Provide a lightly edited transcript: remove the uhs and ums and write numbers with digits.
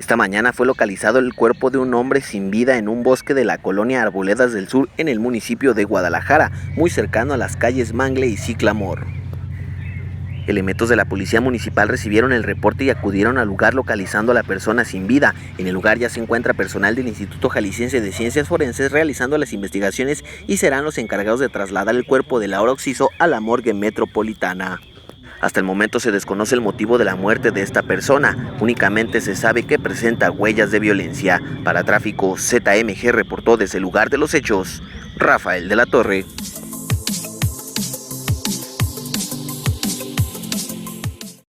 Esta mañana fue localizado el cuerpo de un hombre sin vida en un bosque de la colonia Arboledas del Sur en el municipio de Guadalajara, muy cercano a las calles Mangle y Ciclamor. Elementos de la policía municipal recibieron el reporte y acudieron al lugar localizando a la persona sin vida. En el lugar ya se encuentra personal del Instituto Jalisciense de Ciencias Forenses realizando las investigaciones y serán los encargados de trasladar el cuerpo del ahora occiso a la morgue metropolitana. Hasta el momento se desconoce el motivo de la muerte de esta persona, únicamente se sabe que presenta huellas de violencia. Para Tráfico ZMG reportó desde el lugar de los hechos, Rafael de la Torre.